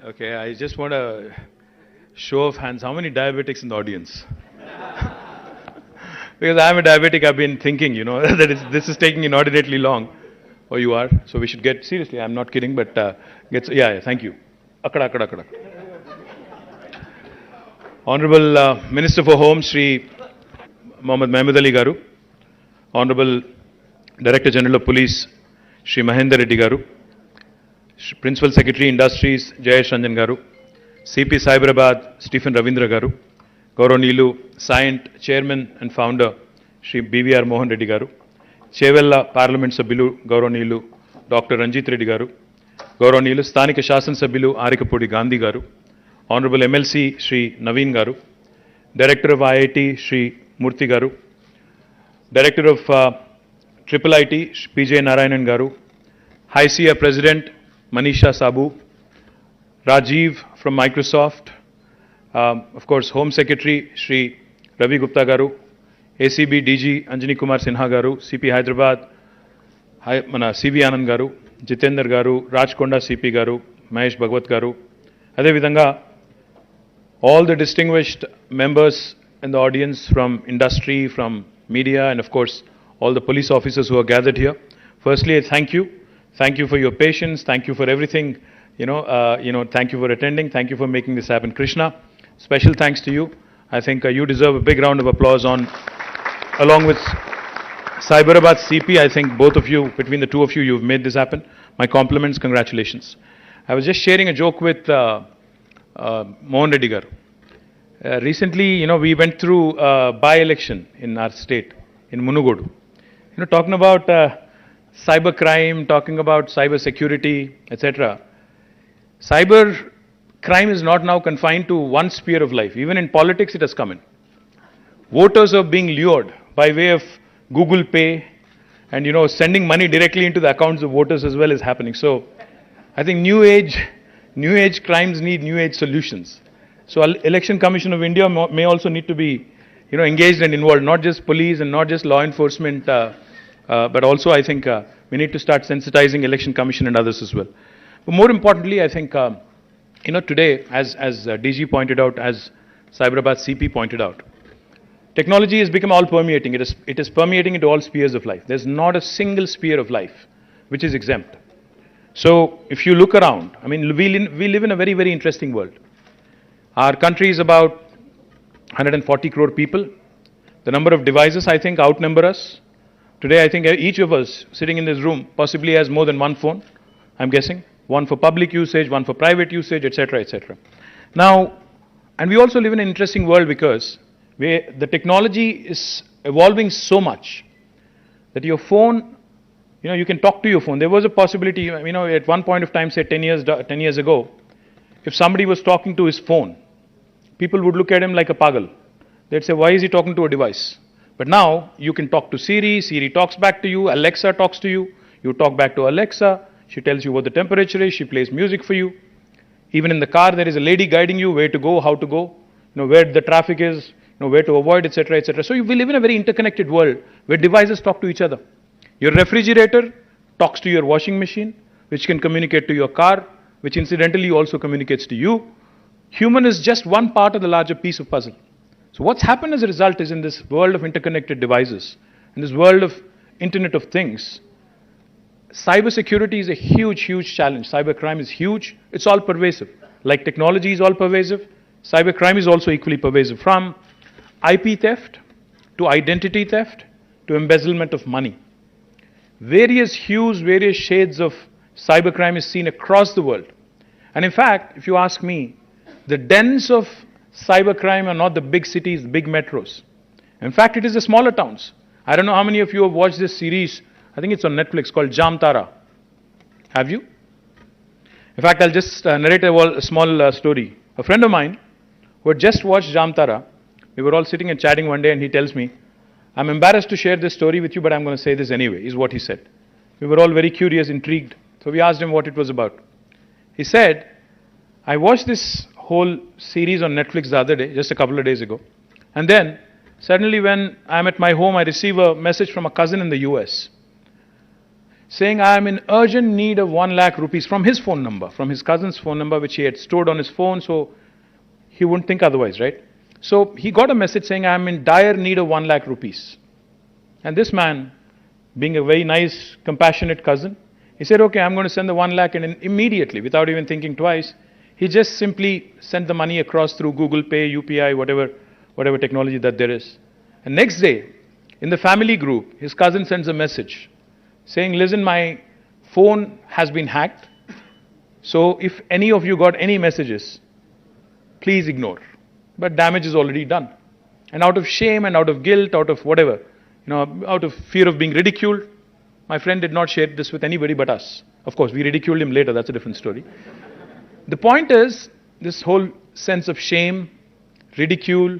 Okay, I just want a show of hands. How many diabetics in the audience? Because I'm a diabetic, I've been thinking, that this is taking inordinately long. Oh, you are? So we should get, seriously, I'm not kidding, but yeah, thank you. Akkada. Honorable Minister for Home, Shri Mohammad Mehmood Ali Garu. Honorable Director General of Police, Shri Mahendra Reddy Garu. Principal Secretary Industries, Jayesh Ranjan Garu. CP Cyberabad, Stephen Ravindra Garu. Gauranilu, Scient Chairman and Founder, Shri BVR Mohan Reddy Garu. Chevella Parliament Sabbilu, Gauranilu, Dr. Ranjit Reddy Garu. Gauranilu, Sthanika Shasan Sabbilu, Arikapudi Gandhi Garu. Honorable MLC, Shri Naveen Garu. Director of IIT, Shri Murthy Garu. Director of Triple IT, PJ Narayanan Garu. High SIA President, Manisha Sabu. Rajiv from Microsoft. Of course, Home Secretary, Shri Ravi Gupta Garu. ACB DG, Anjani Kumar Sinha Garu. CP Hyderabad, CV Anand Garu. Jitendra Garu. Rajkonda CP Garu. Mahesh Bhagwat Garu. Ade vidhanga, all the distinguished members in the audience from industry, from media, and of course, all the police officers who are gathered here. Firstly, I thank you. Thank you for your patience. Thank you for everything. Thank you for attending. Thank you for making this happen. Krishna, special thanks to you. I think you deserve a big round of applause along with Cyberabad CP. I think both of you, between the two of you, you've made this happen. My compliments, congratulations. I was just sharing a joke with Mohan Reddy Garu. Recently, we went through a by-election in our state, in Munugodu. Talking about cyber crime, talking about cyber security, etc. Cyber crime is not now confined to one sphere of life. Even in politics, it has come in. Voters are being lured by way of Google Pay and, sending money directly into the accounts of voters as well is happening. So, I think new age crimes need new age solutions. So, Election Commission of India may also need to be, engaged and involved, not just police and not just law enforcement, but also I think we need to start sensitizing Election Commission and others as well. But more importantly, I think, today, as DG pointed out, as Cyberabad CP pointed out, technology has become all permeating. It is permeating into all spheres of life. There's not a single sphere of life which is exempt. So, if you look around, we live in a very, very interesting world. Our country is about 140 crore people. The number of devices, I think, outnumber us. Today, I think each of us sitting in this room possibly has more than one phone, I'm guessing. One for public usage, one for private usage, etc., etc. Now, and we also live in an interesting world because the technology is evolving so much that your phone, you can talk to your phone. There was a possibility, at one point of time, say 10 years ago, if somebody was talking to his phone, people would look at him like a pagal. They'd say, why is he talking to a device? But now, you can talk to Siri, Siri talks back to you, Alexa talks to you, you talk back to Alexa, she tells you what the temperature is, she plays music for you. Even in the car, there is a lady guiding you where to go, how to go, where the traffic is, where to avoid, etc., etc. So we live in a very interconnected world where devices talk to each other. Your refrigerator talks to your washing machine, which can communicate to your car, which incidentally also communicates to you. Human is just one part of the larger piece of puzzle. So what's happened as a result is in this world of interconnected devices, in this world of Internet of Things, cybersecurity is a huge, huge challenge. Cybercrime is huge. It's all pervasive. Like technology is all pervasive, cybercrime is also equally pervasive. From IP theft to identity theft to embezzlement of money. Various hues, various shades of cybercrime is seen across the world. And in fact, if you ask me, the dens of cybercrime are not the big cities, the big metros. In fact, it is the smaller towns. I don't know how many of you have watched this series. I think it's on Netflix called Jamtara. Have you? In fact, I'll just narrate a small story. A friend of mine who had just watched Jamtara, we were all sitting and chatting one day and he tells me, I'm embarrassed to share this story with you, but I'm going to say this anyway, is what he said. We were all very curious, intrigued. So we asked him what it was about. He said, I watched this whole series on Netflix the other day, just a couple of days ago. And then, suddenly when I'm at my home, I receive a message from a cousin in the US. saying, I am in urgent need of 1 lakh rupees from his phone number, from his cousin's phone number, which he had stored on his phone, so he wouldn't think otherwise, right? So he got a message saying, I am in dire need of 1 lakh rupees. And this man, being a very nice, compassionate cousin, he said, okay, I'm going to send the 1 lakh, and immediately, without even thinking twice, he just simply sent the money across through Google Pay, UPI, whatever technology that there is. And next day, in the family group, his cousin sends a message saying, listen, my phone has been hacked, so if any of you got any messages, please ignore. But damage is already done. And out of shame and out of guilt, out of whatever, out of fear of being ridiculed, my friend did not share this with anybody but us. Of course, we ridiculed him later, that's a different story. The point is, this whole sense of shame, ridicule,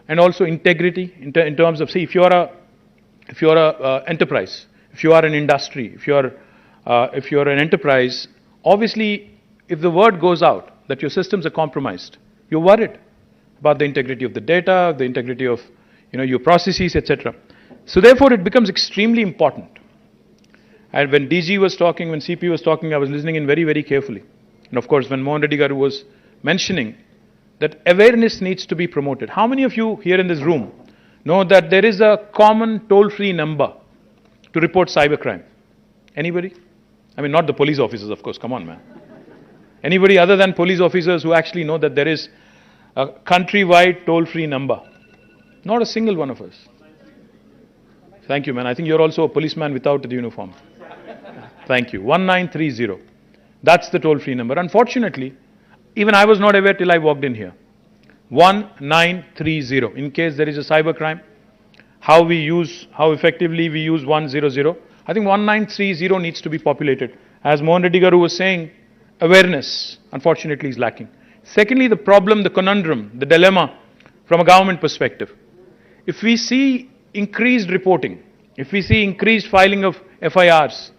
and also integrity in terms of, see, if you're a enterprise, if you are an industry, if you're an enterprise, obviously, if the word goes out that your systems are compromised, you're worried about the integrity of the data, the integrity of your processes, etc. So therefore, it becomes extremely important. And when DG was talking, when CP was talking, I was listening in very, very carefully. And of course, when Mohan Reddy Garu was mentioning that awareness needs to be promoted. How many of you here in this room know that there is a common toll-free number to report cybercrime? Anybody? I mean, not the police officers, of course. Come on, man. Anybody other than police officers who actually know that there is a countrywide toll-free number? Not a single one of us. Thank you, man. I think you're also a policeman without the uniform. Thank you. 1930. That's the toll-free number. Unfortunately, even I was not aware till I walked in here. 1930. In case there is a cybercrime, how effectively we use 100. I think 1930 needs to be populated. As Mohan Reddy Garu was saying, awareness, unfortunately, is lacking. Secondly, the problem, the conundrum, the dilemma from a government perspective. If we see increased reporting, if we see increased filing of FIRs,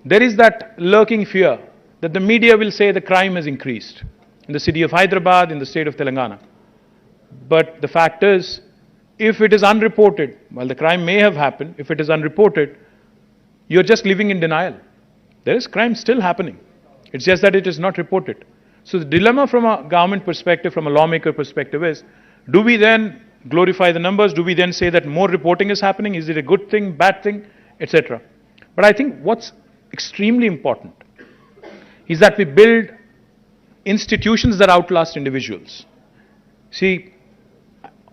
there is that lurking fear that the media will say the crime has increased in the city of Hyderabad, in the state of Telangana. But the fact is, if it is unreported, while the crime may have happened, if it is unreported, you're just living in denial. There is crime still happening. It's just that it is not reported. So the dilemma from a government perspective, from a lawmaker perspective is, do we then glorify the numbers? Do we then say that more reporting is happening? Is it a good thing, bad thing, etc.? But I think what's extremely important is that we build institutions that outlast individuals. See,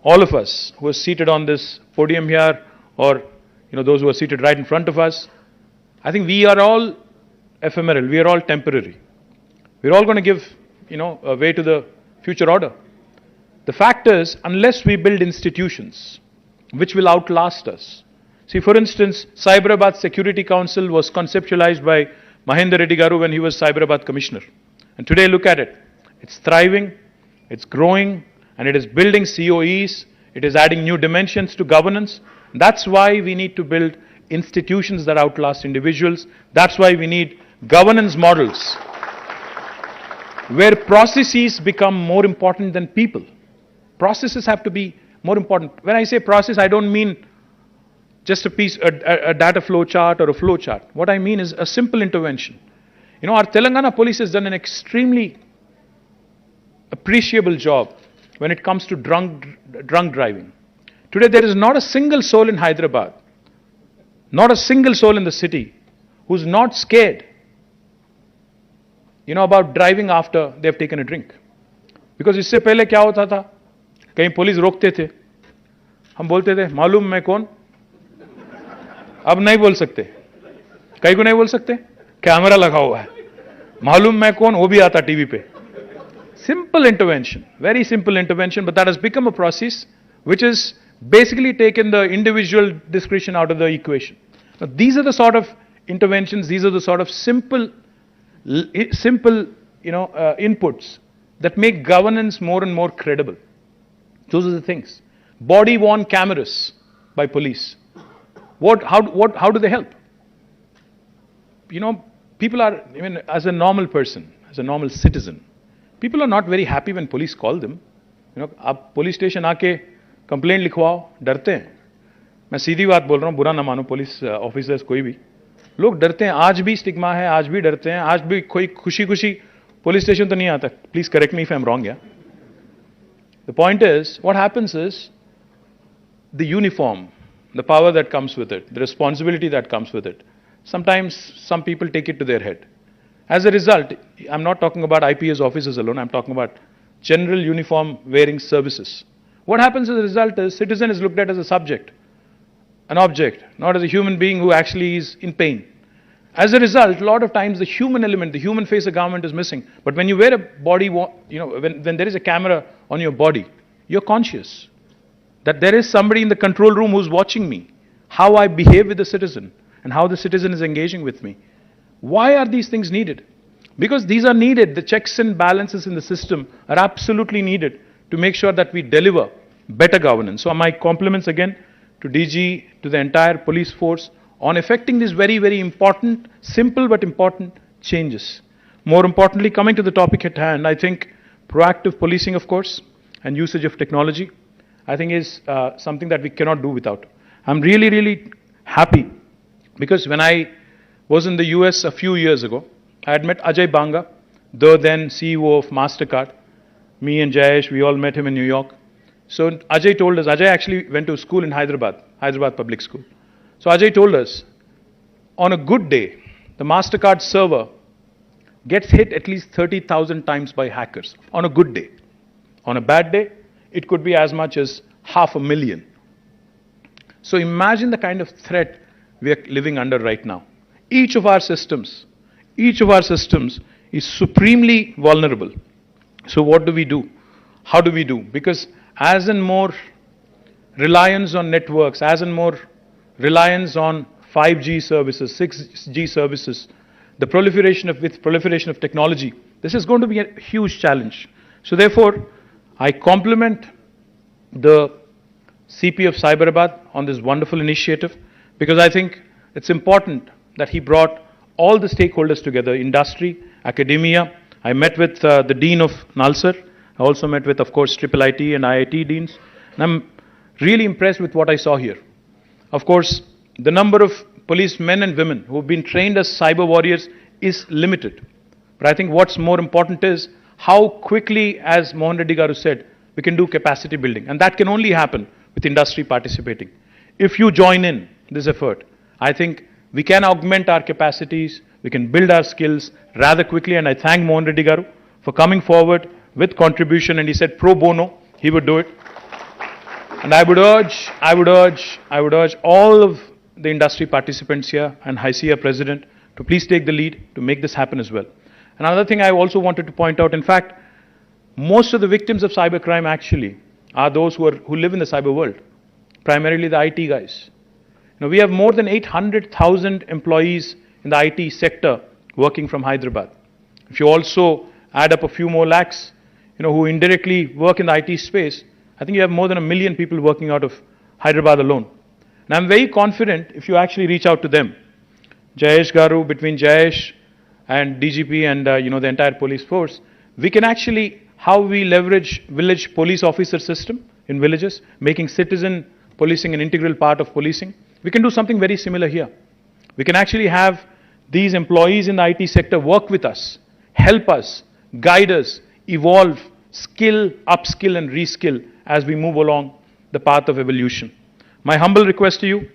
all of us who are seated on this podium here, or those who are seated right in front of us, I think we are all ephemeral, we are all temporary. We're all going to give, a way to the future order. The fact is, unless we build institutions which will outlast us. See, for instance, Cyberabad Security Council was conceptualized by Mahendra Reddy Garu when he was Cyberabad Commissioner. And today, look at it. It's thriving, it's growing, and it is building COEs, it is adding new dimensions to governance. That's why we need to build institutions that outlast individuals. That's why we need governance models where processes become more important than people. Processes have to be more important. When I say process, I don't mean just a data flow chart or a flow chart. What I mean is a simple intervention. Our Telangana police has done an extremely appreciable job when it comes to drunk driving. Today, there is not a single soul in Hyderabad, not a single soul in the city who's not scared, about driving after they have taken a drink. Because इससे पहले क्या होता था? कहीं police रोकते थे, हम बोलते थे मालूम मैं कौन? अब नहीं बोल सकते. कहीं को नहीं बोल सकते? कैमरा लगा हुआ है. मालूम मैं कौन? वो भी आता टीवी पे. Simple intervention, very simple intervention, but that has become a process which is basically taken the individual discretion out of the equation. Now, these are the sort of interventions, these are the sort of simple inputs that make governance more and more credible. Those are the things. Body-worn cameras by police. How do they help? People are, as a normal person, as a normal citizen, people are not very happy when police call them. आप police station आके complaint लिखवाओ, डरते हैं. मैं सीधी बात बोल रहा हूँ, बुरा ना मानो पुलिस ऑफिसर्स कोई भी. लोग डरते हैं, आज भी स्टिग्मा है, आज भी डरते हैं, आज भी कोई खुशी खुशी पुलिस स्टेशन तो नहीं आता. Please correct me if I am wrong. या the point is what happens is the uniform, the power that comes with it, the responsibility that comes with it. Sometimes some people take it to their head. As a result, I'm not talking about IPS officers alone, I'm talking about general uniform wearing services. What happens as a result is citizen is looked at as a subject, an object, not as a human being who actually is in pain. As a result, a lot of times the human element, the human face of government is missing. But when you wear a body, when there is a camera on your body, you're conscious that there is somebody in the control room who's watching me, how I behave with the citizen, and how the citizen is engaging with me. Why are these things needed? Because these are needed. The checks and balances in the system are absolutely needed to make sure that we deliver better governance. So my compliments again to DG, to the entire police force on effecting these very, very important, simple but important changes. More importantly, coming to the topic at hand, I think proactive policing, of course, and usage of technology, I think is something that we cannot do without. I'm really, really happy because when I was in the US a few years ago, I had met Ajay Banga, the then CEO of MasterCard. Me and Jayesh, we all met him in New York. So Ajay told us, Ajay actually went to school in Hyderabad Public School. So Ajay told us, on a good day, the MasterCard server gets hit at least 30,000 times by hackers. On a good day. On a bad day, it could be as much as 500,000. So imagine the kind of threat we are living under right now. Each of our systems is supremely vulnerable. So what do we do? How do we do? Because as in more reliance on networks, as in more reliance on 5G services, 6G services, the proliferation of technology, this is going to be a huge challenge. So therefore, I compliment the CP of Cyberabad on this wonderful initiative because I think it's important that he brought all the stakeholders together, industry, academia. I met with the Dean of Nalsar. I also met with, of course, IIIT and IIT deans. And I'm really impressed with what I saw here. Of course, the number of policemen and women who have been trained as cyber warriors is limited. But I think what's more important is how quickly, as Mohan Reddy Garu said, we can do capacity building. And that can only happen with industry participating. If you join in this effort, I think we can augment our capacities, we can build our skills rather quickly. And I thank Mohan Reddy Garu for coming forward with contribution. And he said pro bono, he would do it. And I would urge all of the industry participants here and HICIA President to please take the lead to make this happen as well. Another thing I also wanted to point out, in fact, most of the victims of cybercrime actually are those who live in the cyber world, primarily the IT guys. Now, we have more than 800,000 employees in the IT sector working from Hyderabad. If you also add up a few more lakhs, who indirectly work in the IT space, I think you have more than 1 million people working out of Hyderabad alone. And I'm very confident if you actually reach out to them, Jayesh Garu, between Jayesh and DGP and the entire police force, we can actually, how we leverage village police officer system in villages, making citizen policing an integral part of policing. We can do something very similar here. We can actually have these employees in the IT sector work with us, help us, guide us, evolve, skill, upskill and reskill as we move along the path of evolution. My humble request to you,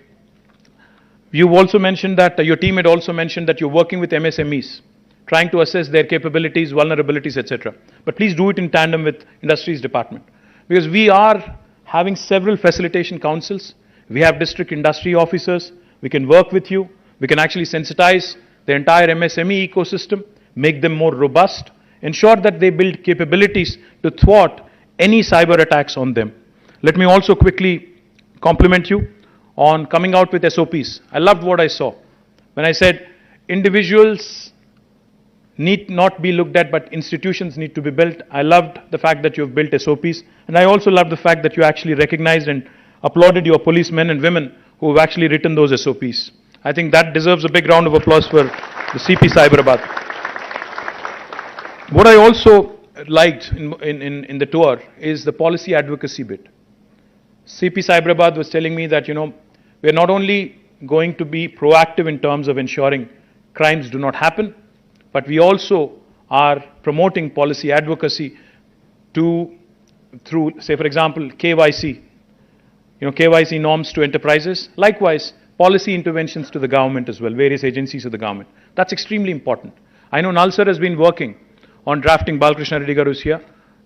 you've also mentioned that, your team had also mentioned that you're working with MSMEs, trying to assess their capabilities, vulnerabilities, etc. But please do it in tandem with Industries Department. Because we are having several facilitation councils. We have district industry officers. We can work with you. We can actually sensitize the entire MSME ecosystem, make them more robust, ensure that they build capabilities to thwart any cyber attacks on them. Let me also quickly compliment you on coming out with SOPs. I loved what I saw. When I said individuals need not be looked at, but institutions need to be built. I loved the fact that you've built SOPs. And I also loved the fact that you actually recognized and applauded your policemen and women who have actually written those SOPs. I think that deserves a big round of applause for the CP Cyberabad. What I also liked in the tour is the policy advocacy bit. CP Cyberabad was telling me that, we're not only going to be proactive in terms of ensuring crimes do not happen, but we also are promoting policy advocacy through, say, for example, KYC, KYC norms to enterprises. Likewise, policy interventions to the government as well, various agencies of the government. That's extremely important. I know Nal sir has been working on drafting, Balakrishna Reddy garu is here.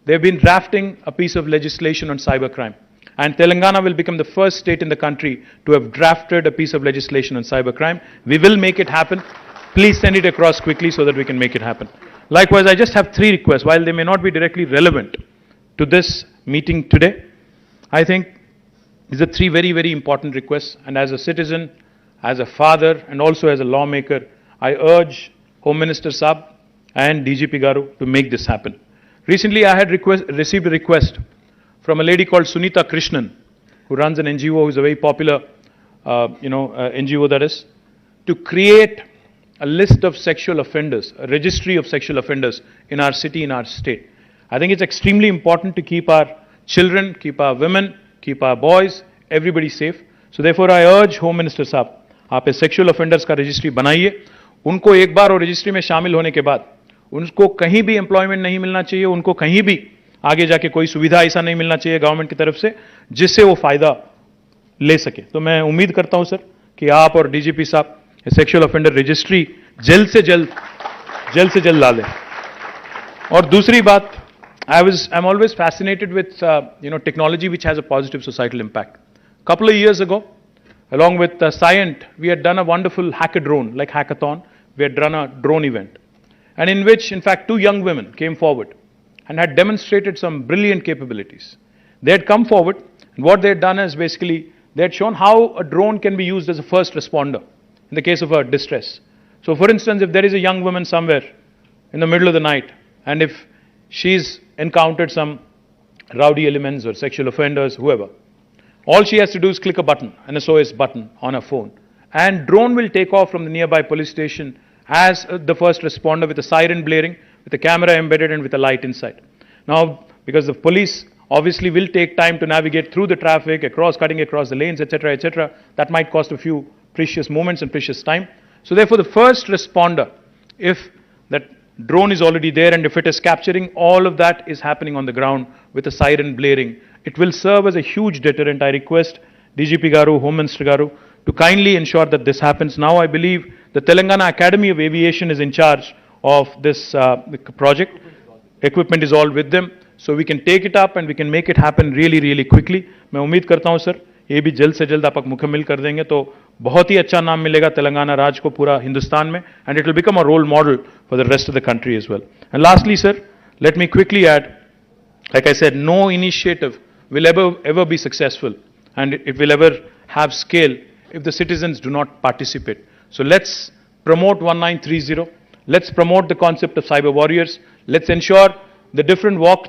They've been drafting a piece of legislation on cybercrime. And Telangana will become the first state in the country to have drafted a piece of legislation on cybercrime. We will make it happen. Please send it across quickly so that we can make it happen. Likewise, I just have 3 requests. While they may not be directly relevant to this meeting today, I think these are 3 very, very important requests. And as a citizen, as a father, and also as a lawmaker, I urge Home Minister Saab and DGP Garu to make this happen. Recently, I had received a request from a lady called Sunita Krishnan, who runs an NGO, who is a very popular, NGO that is, to create a list of sexual offenders, a registry of sexual offenders in our city, in our state. I think it's extremely important to keep our children, keep our women, keep our boys, everybody safe. So therefore, I urge Home Minister साहब, आप इस sexual offenders का registry बनाइए. उनको एक बार वो registry में शामिल होने के बाद, उनको कहीं भी employment नहीं मिलना चाहिए, उनको कहीं भी आगे जाके कोई सुविधा ऐसा नहीं मिलना चाहिए गवर्नमेंट की तरफ से जिससे वो फायदा ले सके. तो मैं उम्मीद करता हूं सर कि आप और डीजीपी साहब सेक्सुअल ऑफेंडर रजिस्ट्री जल्द से जल्द ला लें. और दूसरी बात, I'm always fascinated with technology which has a positive societal impact. Couple of years ago, along with Scient, we had done a wonderful hackathon, like hackathon. We had run a drone event, and in which, in fact, 2 young women came forward and had demonstrated some brilliant capabilities. They had come forward, and what they had done is basically, they had shown how a drone can be used as a first responder in the case of a distress. So for instance, if there is a young woman somewhere in the middle of the night, and if she's encountered some rowdy elements or sexual offenders, whoever, all she has to do is click a button, an SOS button on her phone, and drone will take off from the nearby police station as the first responder with a siren blaring, with a camera embedded and with a light inside. Now, because the police obviously will take time to navigate through the traffic, cutting across the lanes, etc., that might cost a few precious moments and precious time. So therefore, the first responder, if that drone is already there and if it is capturing, all of that is happening on the ground with a siren blaring, it will serve as a huge deterrent. I request DGP Garu, Home Minister Garu, to kindly ensure that this happens. Now I believe the Telangana Academy of Aviation is in charge of this project. Equipment is all with them, so we can take it up and we can make it happen really, really quickly. मैं उम्मीद करता हूँ sir, ये भी जल्द से जल्द आप मुकम्मल कर देंगे तो बहुत ही अच्छा नाम मिलेगा तेलंगाना राज्य को पूरा हिंदुस्तान में, and it will become a role model for the rest of the country as well. And lastly, sir, let me quickly add, like I said, no initiative will ever be successful and it will ever have scale if the citizens do not participate. So let's promote 1930. Let's promote the concept of cyber warriors. Let's ensure the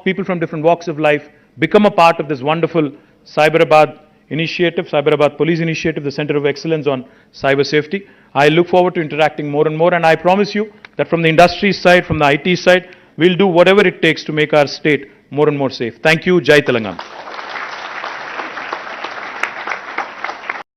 people from different walks of life become a part of this wonderful Cyberabad initiative, Cyberabad Police Initiative, the Center of Excellence on Cyber Safety. I look forward to interacting more and more, and I promise you that from the industry side, from the IT side, we'll do whatever it takes to make our state more and more safe. Thank you. Jai Telangana.